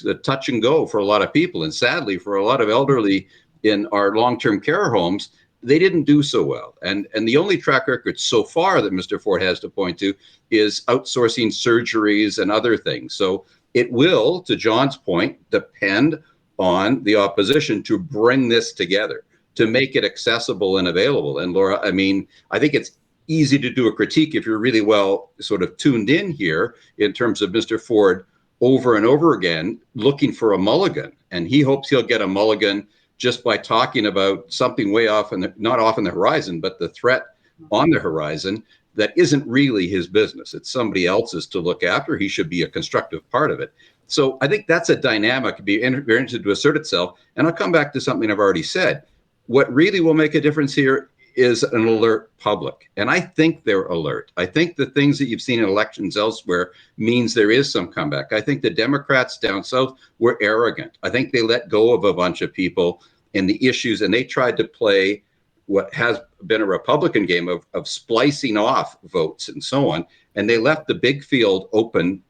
a touch and go for a lot of people. And sadly, for a lot of elderly in our long-term care homes, they didn't do so well. And the only track record so far that Mr. Ford has to point to is outsourcing surgeries and other things. So it will, to John's point, depend on the opposition to bring this together, to make it accessible and available. And Laura, I think it's easy to do a critique if you're really well sort of tuned in here in terms of Mr. Ford over and over again looking for a mulligan. And he hopes he'll get a mulligan just by talking about something way off, not off on the horizon, but the threat on the horizon that isn't really his business. It's somebody else's to look after. He should be a constructive part of it. So I think that's a dynamic to be very interested to assert itself. And I'll come back to something I've already said. What really will make a difference here is an alert public. And I think they're alert. I think the things that you've seen in elections elsewhere means there is some comeback. I think the Democrats down south were arrogant. I think they let go of a bunch of people in the issues, and they tried to play what has been a Republican game of splicing off votes and so on. And they left the big field open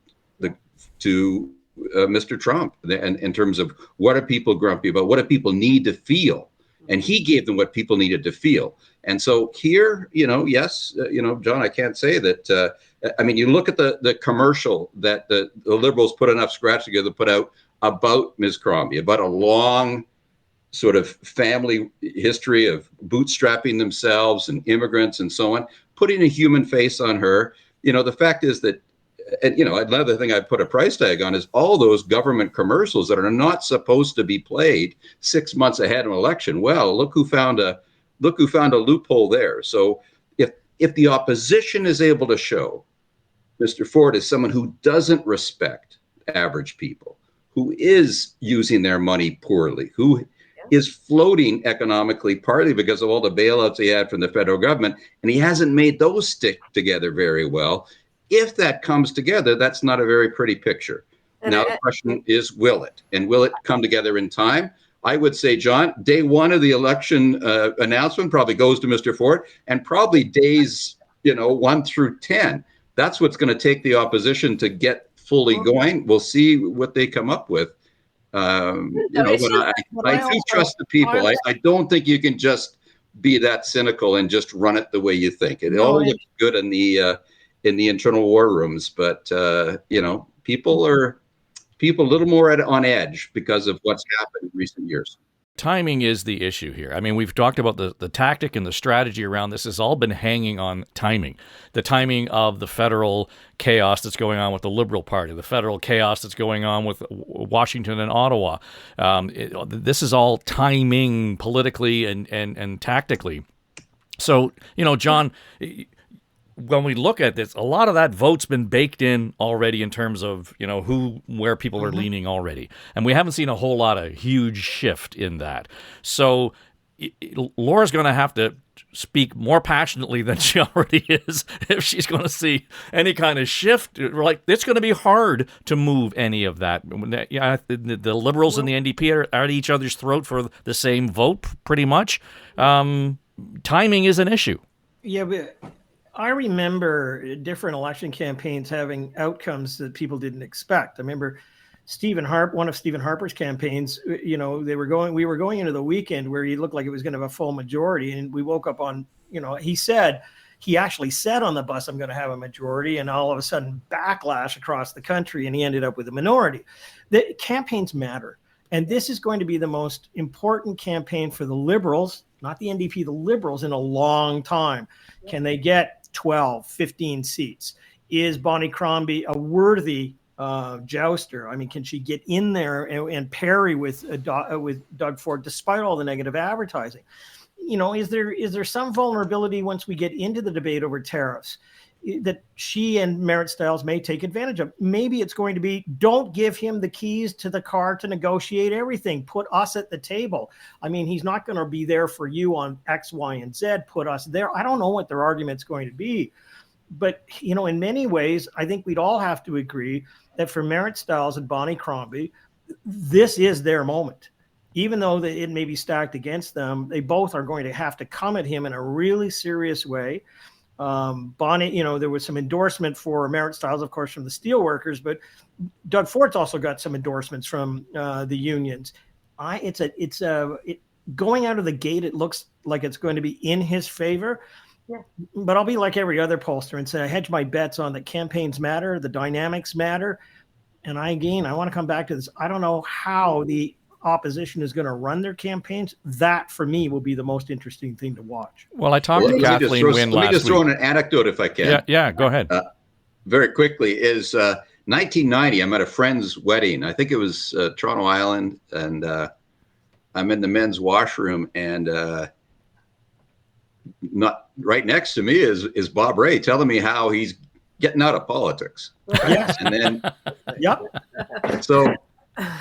to Mr. Trump in terms of what are people grumpy about? What do people need to feel? And he gave them what people needed to feel. And so here, yes, John, I can't say that. I mean, you look at the commercial that the Liberals put enough scratch together to put out about Ms. Crombie, about a long sort of family history of bootstrapping themselves and immigrants and so on, putting a human face on her. The fact is that, and another thing I put a price tag on is all those government commercials that are not supposed to be played 6 months ahead of an election. Well, look who found a loophole there. So if the opposition is able to show Mr. Ford is someone who doesn't respect average people, who is using their money poorly, who is floating economically, partly because of all the bailouts he had from the federal government, and he hasn't made those stick together very well. If that comes together, that's not a very pretty picture. Now, the question is, will it? And will it come together in time? I would say, John, day one of the election announcement probably goes to Mr. Ford, and probably days 1 through 10. That's what's going to take the opposition to get fully going. We'll see what they come up with. But I do trust the people. I don't think you can just be that cynical and just run it the way you think. It all looks good in the internal war rooms, but people a little more on edge because of what's happened in recent years. Timing is the issue here. I mean, we've talked about the tactic and the strategy around this has all been hanging on timing. The timing of the federal chaos that's going on with the Liberal Party, the federal chaos that's going on with Washington and Ottawa. This is all timing politically and tactically. So, John, when we look at this, a lot of that vote's been baked in already in terms of, where people are leaning already. And we haven't seen a whole lot of huge shift in that. So Laura's going to have to speak more passionately than she already is if she's going to see any kind of shift. Like, it's going to be hard to move any of that. The Liberals and the NDP are at each other's throat for the same vote, pretty much. Timing is an issue. Yeah, but I remember different election campaigns having outcomes that people didn't expect. I remember one of Stephen Harper's campaigns, we were going into the weekend where he looked like it was going to have a full majority. And we woke up on, he actually said on the bus, I'm going to have a majority, and all of a sudden backlash across the country. And he ended up with a minority. The campaigns matter. And this is going to be the most important campaign for the Liberals, not the NDP, the Liberals, in a long time. Can they get 12, 15 seats? Is Bonnie Crombie a worthy jouster? I mean, can she get in there and parry with Doug Ford despite all the negative advertising? Is there some vulnerability once we get into the debate over tariffs that she and Merritt Stiles may take advantage of? Maybe it's going to be, don't give him the keys to the car to negotiate everything. Put us at the table. I mean, he's not going to be there for you on X, Y, and Z. Put us there. I don't know what their argument's going to be. But, in many ways, I think we'd all have to agree that for Merritt Stiles and Bonnie Crombie, this is their moment. Even though it may be stacked against them, they both are going to have to come at him in a really serious way. Bonnie, there was some endorsement for Merritt Stiles, of course, from the steelworkers, but Doug Ford's also got some endorsements from the unions. Going out of the gate, it looks like it's going to be in his favor. Yeah. But I'll be like every other pollster and say I hedge my bets on that campaigns matter, the dynamics matter. And I want to come back to this. I don't know how the opposition is going to run their campaigns. That, for me, will be the most interesting thing to watch. Well, I talked to Kathleen Wynne last week. Let me just throw in an anecdote if I can. Yeah, go ahead. Very quickly, is 1990, I'm at a friend's wedding. I think it was Toronto Island, and I'm in the men's washroom, and not right next to me is Bob Ray telling me how he's getting out of politics. Yes. And then, yep. So,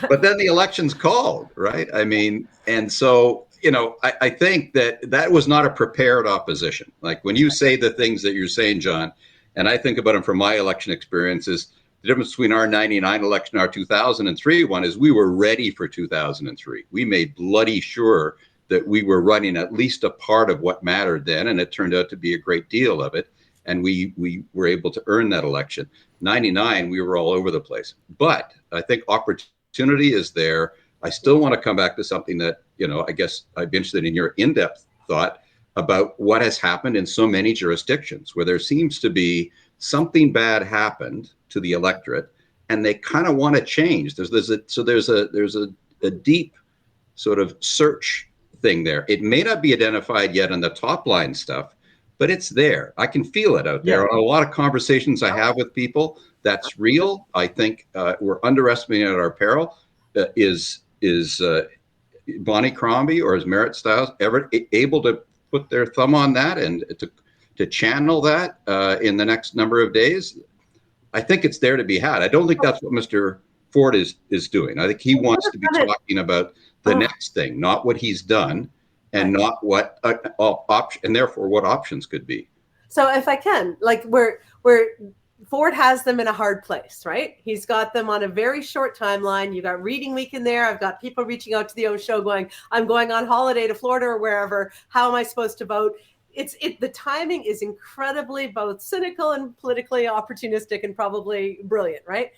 but then the election's called, right? I mean, and so I think that was not a prepared opposition. Like when you say the things that you're saying, John, and I think about them from my election experiences, the difference between our 99 election, our 2003 one is we were ready for 2003. We made bloody sure that we were running at least a part of what mattered then, and it turned out to be a great deal of it. And we were able to earn that election. 99, we were all over the place. But I think opportunity is there. I still want to come back to something that, I guess I'd be interested in your in-depth thought about what has happened in so many jurisdictions where there seems to be something bad happened to the electorate and they kind of want to change. There's a deep sort of search thing there. It may not be identified yet on the top line stuff, but it's there. I can feel it out there. A lot of conversations I have with people, that's real. I think we're underestimating at our peril. Is Bonnie Crombie or is Merritt Stiles ever able to put their thumb on that and to channel that in the next number of days? I think it's there to be had. I don't think that's what Mr. Ford is doing. I think he wants to be talking about the next thing, not what he's done, and not what option, and therefore what options could be. So if I can, like Ford has them in a hard place, right? He's got them on a very short timeline. You got reading week in there. I've got people reaching out to the O show going, I'm going on holiday to Florida or wherever. How am I supposed to vote? The timing is incredibly both cynical and politically opportunistic and probably brilliant, right?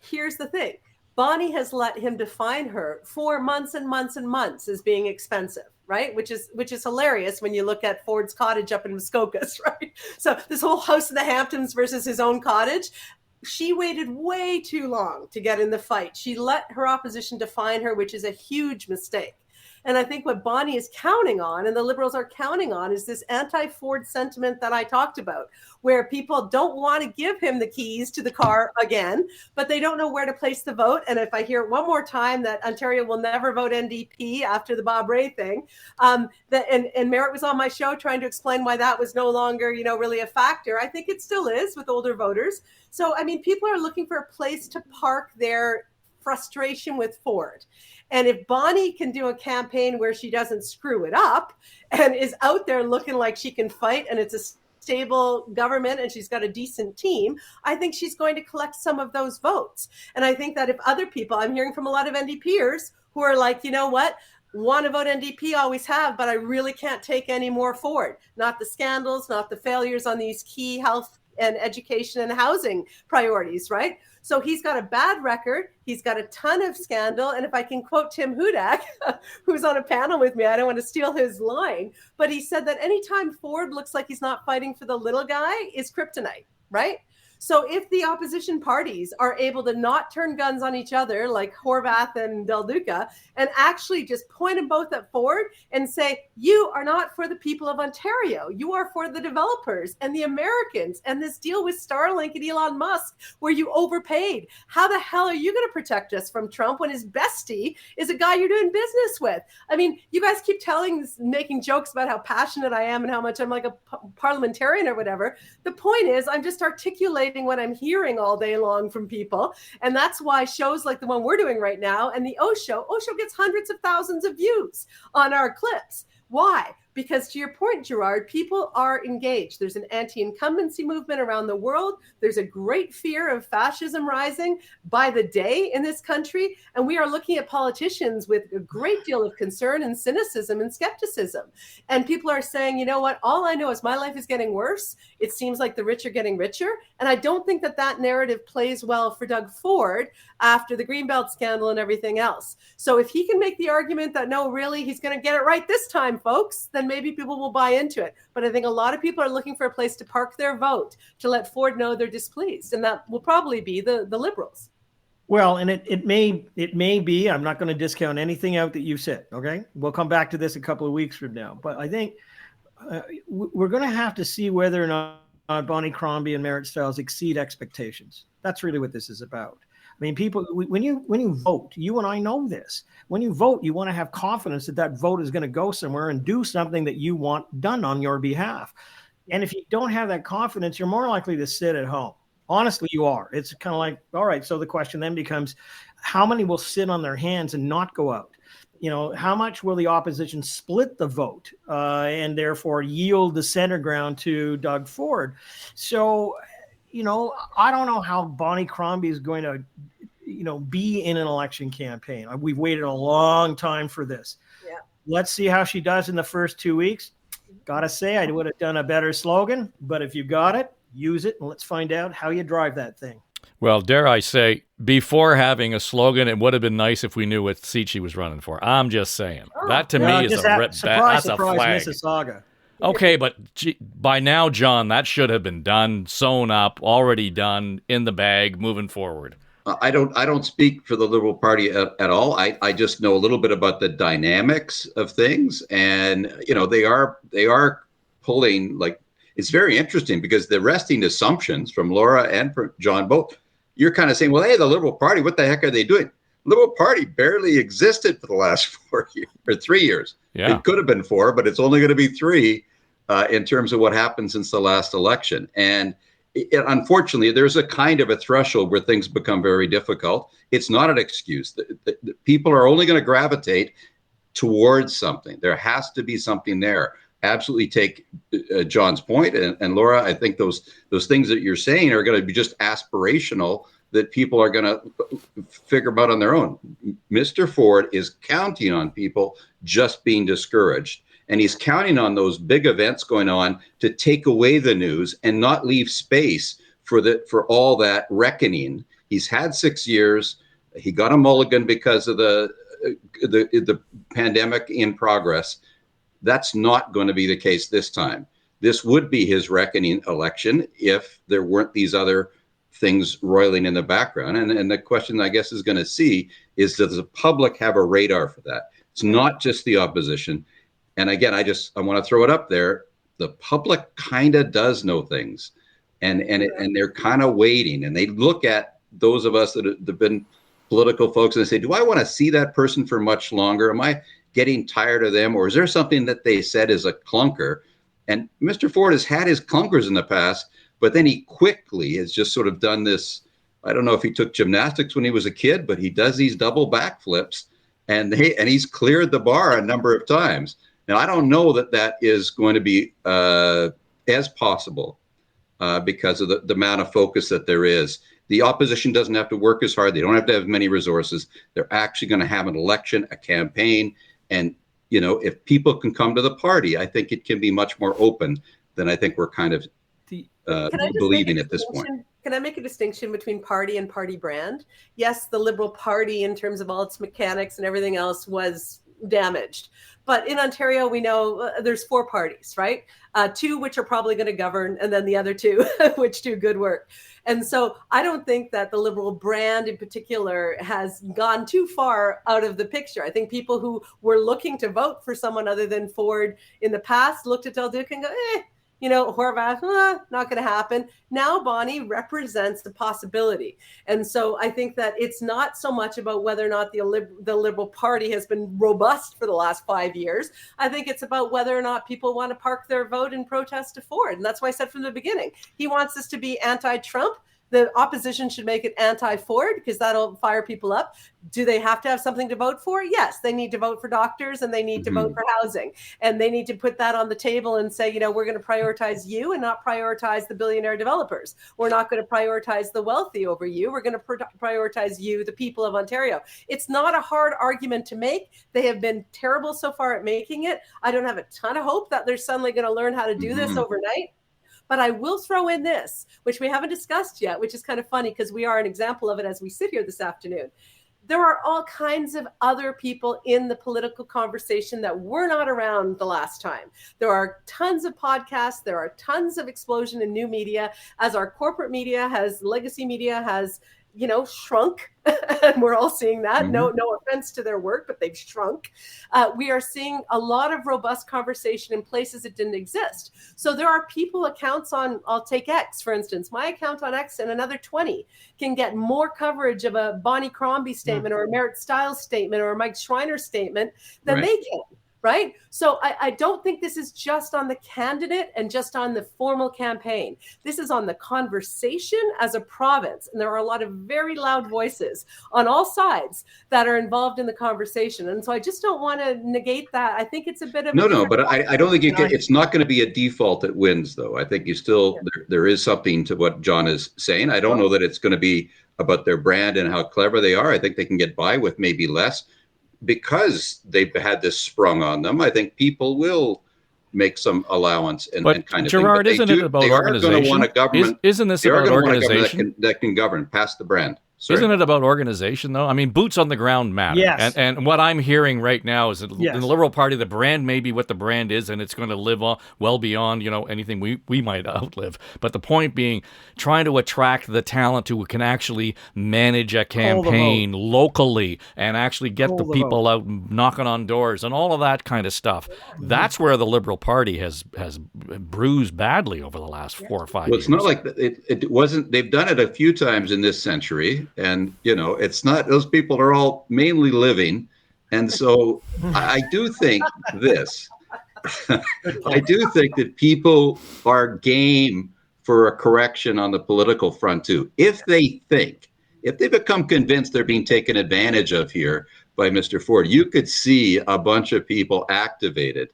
Here's the thing. Bonnie has let him define her for months and months and months as being expensive, right? Which is hilarious when you look at Ford's cottage up in Muskokas, right? So this whole house in the Hamptons versus his own cottage, she waited way too long to get in the fight. She let her opposition define her, which is a huge mistake. And I think what Bonnie is counting on, and the Liberals are counting on, is this anti-Ford sentiment that I talked about, where people don't want to give him the keys to the car again, but they don't know where to place the vote. And if I hear one more time that Ontario will never vote NDP after the Bob Rae thing, and Merritt was on my show trying to explain why that was no longer, really a factor. I think it still is with older voters. So, people are looking for a place to park their frustration with Ford. And if Bonnie can do a campaign where she doesn't screw it up and is out there looking like she can fight and it's a stable government and she's got a decent team, I think she's going to collect some of those votes. And I think that if other people, I'm hearing from a lot of NDPers who are like, you know what, want to vote NDP, always have, but I really can't take any more Ford. Not the scandals, not the failures on these key health and education and housing priorities, right? So he's got a bad record. He's got a ton of scandal. And if I can quote Tim Hudak, who's on a panel with me, I don't want to steal his line, but he said that anytime Ford looks like he's not fighting for the little guy is kryptonite, right? So if the opposition parties are able to not turn guns on each other like Horvath and Del Duca and actually just point them both at Ford and say, you are not for the people of Ontario. You are for the developers and the Americans and this deal with Starlink and Elon Musk where you overpaid. How the hell are you going to protect us from Trump when his bestie is a guy you're doing business with? You guys keep making jokes about how passionate I am and how much I'm like a parliamentarian or whatever. The point is I'm just articulating what I'm hearing all day long from people. And that's why shows like the one we're doing right now and the O show gets hundreds of thousands of views on our clips. Why? Because to your point, Gerard, people are engaged. There's an anti-incumbency movement around the world. There's a great fear of fascism rising by the day in this country. And we are looking at politicians with a great deal of concern and cynicism and skepticism. And people are saying, you know what, all I know is my life is getting worse. It seems like the rich are getting richer. And I don't think that narrative plays well for Doug Ford after the Greenbelt scandal and everything else. So if he can make the argument that, no, really, he's going to get it right this time, folks, then maybe people will buy into it. But I think a lot of people are looking for a place to park their vote to let Ford know they're displeased. And that will probably be the Liberals. Well, and it may be, I'm not going to discount anything out that you said, okay? We'll come back to this a couple of weeks from now. But I think we're going to have to see whether or not Bonnie Crombie and Merritt Stiles exceed expectations. That's really what this is about. People, when you vote, you and I know this. When you vote, you want to have confidence that vote is going to go somewhere and do something that you want done on your behalf. And if you don't have that confidence, you're more likely to sit at home. Honestly, you are. It's kind of like, all right, so the question then becomes, how many will sit on their hands and not go out? how much will the opposition split the vote and therefore yield the center ground to Doug Ford? So, I don't know how Bonnie Crombie is going to, be in an election campaign. We've waited a long time for this. Yeah. Let's see how she does in the first 2 weeks. Gotta say, I would have done a better slogan, but if you got it, use it, and let's find out how you drive that thing. Well, dare I say, before having a slogan, it would have been nice if we knew what seat she was running for. I'm just saying. That to me is that's a flag. Mississauga. Okay, but by now, John, that should have been done, sewn up, already done, in the bag, moving forward. I don't speak for the Liberal Party at all. I just know a little bit about the dynamics of things, and they are pulling, like, it's very interesting because the resting assumptions from Laura and from John both, you're kind of saying, well, hey, the Liberal Party, what the heck are they doing? Liberal Party barely existed for the last 4 years or 3 years. Yeah. It could have been 4, but it's only going to be 3 in terms of what happened since the last election. And unfortunately, there's a kind of a threshold where things become very difficult. It's not an excuse. The people are only going to gravitate towards something. There has to be something there. Absolutely take John's point. And Laura, I think those things that you're saying are going to be just aspirational that people are going to figure out on their own. Mr. Ford is counting on people just being discouraged. And he's counting on those big events going on to take away the news and not leave space for all that reckoning. He's had 6 years. He got a mulligan because of the pandemic in progress. That's not going to be the case this time. This would be his reckoning election if there weren't these other things roiling in the background. And the question I guess is going to see is, does the public have a radar for that? It's not just the opposition. And again, I want to throw it up there. The public kind of does know things, and they're kind of waiting, and they look at those of us that have been political folks and they say, do I want to see that person for much longer? Am I getting tired of them? Or is there something that they said is a clunker? And Mr. Ford has had his clunkers in the past, but then he quickly has just sort of done this. I don't know if he took gymnastics when he was a kid, but he does these double backflips, and he's cleared the bar a number of times. Now, I don't know that is going to be as possible because of the amount of focus that there is. The opposition doesn't have to work as hard. They don't have to have many resources. They're actually going to have an election, a campaign. And, if people can come to the party, I think it can be much more open than I think we're kind of believing at this point. Can I make a distinction between party and party brand? Yes, the Liberal Party, in terms of all its mechanics and everything else, was damaged. But in Ontario, we know there's 4 parties, right? 2 which are probably going to govern, and then the other 2 which do good work. And so I don't think that the Liberal brand in particular has gone too far out of the picture. I think people who were looking to vote for someone other than Ford in the past looked at Del Duca and go, Horvath, not going to happen. Now Bonnie represents the possibility. And so I think that it's not so much about whether or not the Liberal Party has been robust for the last 5 years. I think it's about whether or not people want to park their vote in protest to Ford. And that's why I said from the beginning, he wants this to be anti-Trump. The opposition should make it anti-Ford because that'll fire people up. Do they have to have something to vote for? Yes, they need to vote for doctors and they need to vote for housing. And they need to put that on the table and say, we're going to prioritize you and not prioritize the billionaire developers. We're not going to prioritize the wealthy over you. We're going to prioritize you, the people of Ontario. It's not a hard argument to make. They have been terrible so far at making it. I don't have a ton of hope that they're suddenly going to learn how to do this overnight. But I will throw in this, which we haven't discussed yet, which is kind of funny because we are an example of it as we sit here this afternoon. There are all kinds of other people in the political conversation that were not around the last time. There are tons of podcasts. There are tons of explosion in new media as our corporate media legacy media has shrunk. And we're all seeing that. No offense to their work, but they've shrunk. We are seeing a lot of robust conversation in places that didn't exist. So there are accounts on, I'll take X, for instance. My account on X and another 20 can get more coverage of a Bonnie Crombie statement or a Merritt Stiles statement or a Mike Schreiner statement than they can. right? So I don't think this is just on the candidate and just on the formal campaign. This is on the conversation as a province. And there are a lot of very loud voices on all sides that are involved in the conversation. And so I just don't want to negate that. I think it's a bit of No, but I don't think it's not going to be a default that wins, though. I think you still, there is something to what John is saying. I don't know that it's going to be about their brand and how clever they are. I think they can get by with maybe less because they've had this sprung on them. I think people will make some allowance and kind of Gerard, thing. Isn't it about organization? They are going to want a government. Isn't this about organization? That can govern, pass the brand. Sorry. Isn't it about organization, though? I mean, boots on the ground matter. Yes. And what I'm hearing right now is that in the Liberal Party, the brand may be what the brand is, and it's going to live on well beyond, anything we might outlive. But the point being, trying to attract the talent who can actually manage a campaign locally and actually get the people out knocking on doors and all of that kind of stuff. That's where the Liberal Party has bruised badly over the last 4 or 5 years. Well, it's not like it wasn't. They've done it a few times in this century. And, it's not, those people are all mainly living. And so I do think this, I do think that people are game for a correction on the political front too. If they become convinced they're being taken advantage of here by Mr. Ford, you could see a bunch of people activated.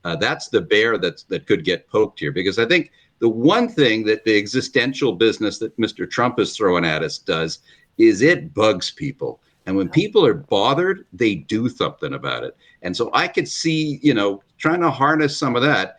That's the bear that could get poked here, because I think the one thing that the existential business that Mr. Trump is throwing at us does is it bugs people. And when people are bothered, they do something about it. And so I could see, trying to harness some of that.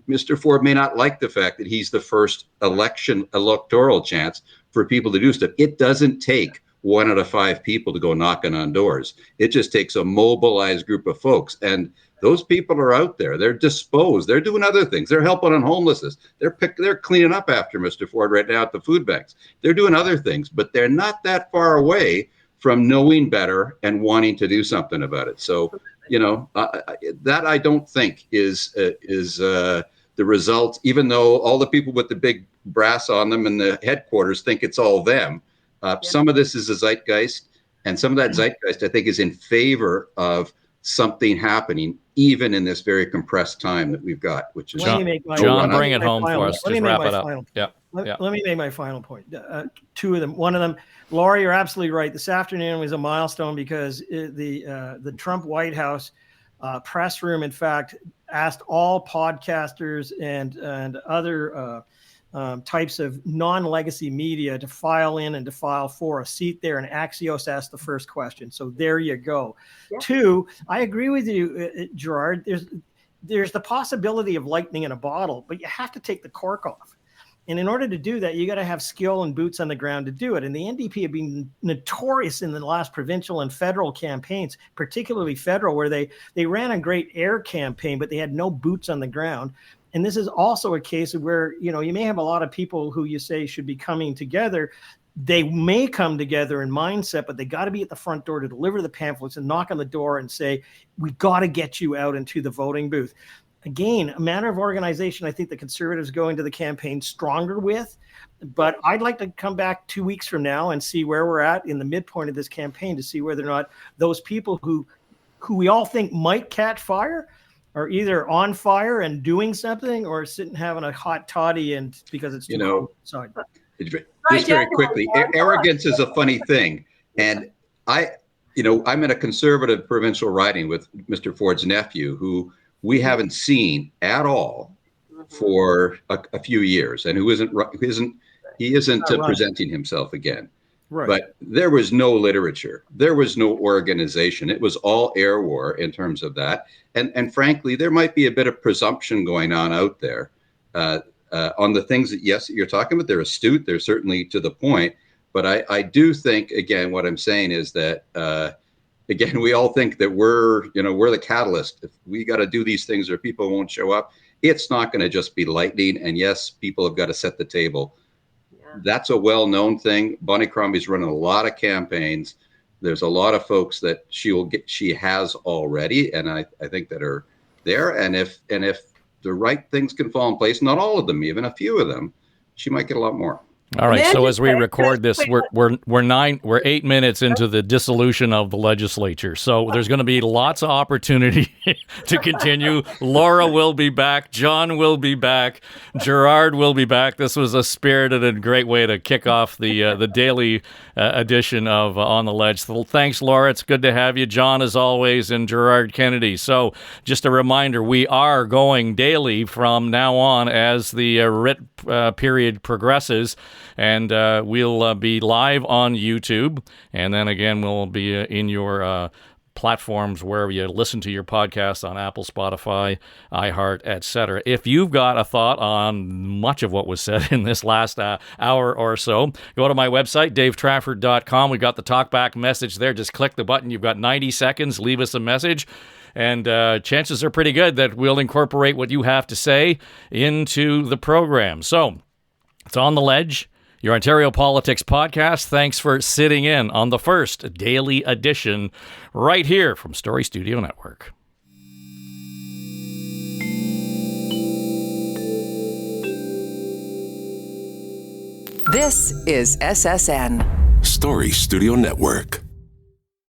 Mr. Ford may not like the fact that he's the first electoral chance for people to do stuff. It doesn't take 1 out of 5 people to go knocking on doors. It just takes a mobilized group of folks. And those people are out there. They're disposed. They're doing other things. They're helping on homelessness. They're cleaning up after Mr. Ford right now at the food banks. They're doing other things, but they're not that far away from knowing better and wanting to do something about it. So, that I don't think is the result, even though all the people with the big brass on them and the headquarters think it's all them. Some of this is a zeitgeist, and some of that zeitgeist, I think, is in favor of something happening, even in this very compressed time that we've got, which is John, bring it home for us. Just wrap it up. Let me make my final point. 2 of them. One of them, Laura, you're absolutely right. This afternoon was a milestone because the Trump White House press room, in fact, asked all podcasters and other types of non-legacy media to file in and to file for a seat there, and Axios asked the first question. So there you go. Yeah. 2, I agree with you, Gerard. There's the possibility of lightning in a bottle, but you have to take the cork off. And in order to do that, you got to have skill and boots on the ground to do it. And the NDP have been notorious in the last provincial and federal campaigns, particularly federal, where they ran a great air campaign, but they had no boots on the ground. And this is also a case of where, you may have a lot of people who you say should be coming together. They may come together in mindset, but they got to be at the front door to deliver the pamphlets and knock on the door and say, we got to get you out into the voting booth. Again, a matter of organization, I think the Conservatives go into the campaign stronger with, but I'd like to come back 2 weeks from now and see where we're at in the midpoint of this campaign to see whether or not those people who we all think might catch fire are either on fire and doing something or sitting having a hot toddy and because it's too cold. Sorry. Just very quickly, arrogance is a funny thing. And I'm in a conservative provincial riding with Mr. Ford's nephew, who we haven't seen at all for a few years, and who isn't presenting himself again. Right. But there was no literature. There was no organization. It was all air war in terms of that. And frankly, there might be a bit of presumption going on out there on the things that, yes, you're talking about. They're astute. They're certainly to the point. But I do think, again, what I'm saying is that, again, we all think that we're the catalyst. If we got to do these things or people won't show up, it's not going to just be lightning. And yes, people have got to set the table. That's a well-known thing. Bonnie Crombie's running a lot of campaigns. There's a lot of folks that she has already, and I think that are there. And if the right things can fall in place, not all of them, even a few of them, she might get a lot more. All right. So as we Imagine- record this, we're 8 minutes into the dissolution of the legislature. So there's going to be lots of opportunity to continue. Laura will be back. John will be back. Gerard will be back. This was a spirited and great way to kick off the daily edition of On the Ledge. So thanks, Laura. It's good to have you. John, as always, and Gerard Kennedy. So just a reminder, we are going daily from now on as the writ period progresses. And we'll be live on YouTube. And then again, we'll be in your platforms wherever you listen to your podcast, on Apple, Spotify, iHeart, etc. If you've got a thought on much of what was said in this last hour or so, go to my website, davetrafford.com. We've got the talkback message there. Just click the button. You've got 90 seconds. Leave us a message. And chances are pretty good that we'll incorporate what you have to say into the program. So it's On the Ledge, your Ontario Politics podcast. Thanks for sitting in on the first daily edition right here from Story Studio Network. This is SSN. Story Studio Network.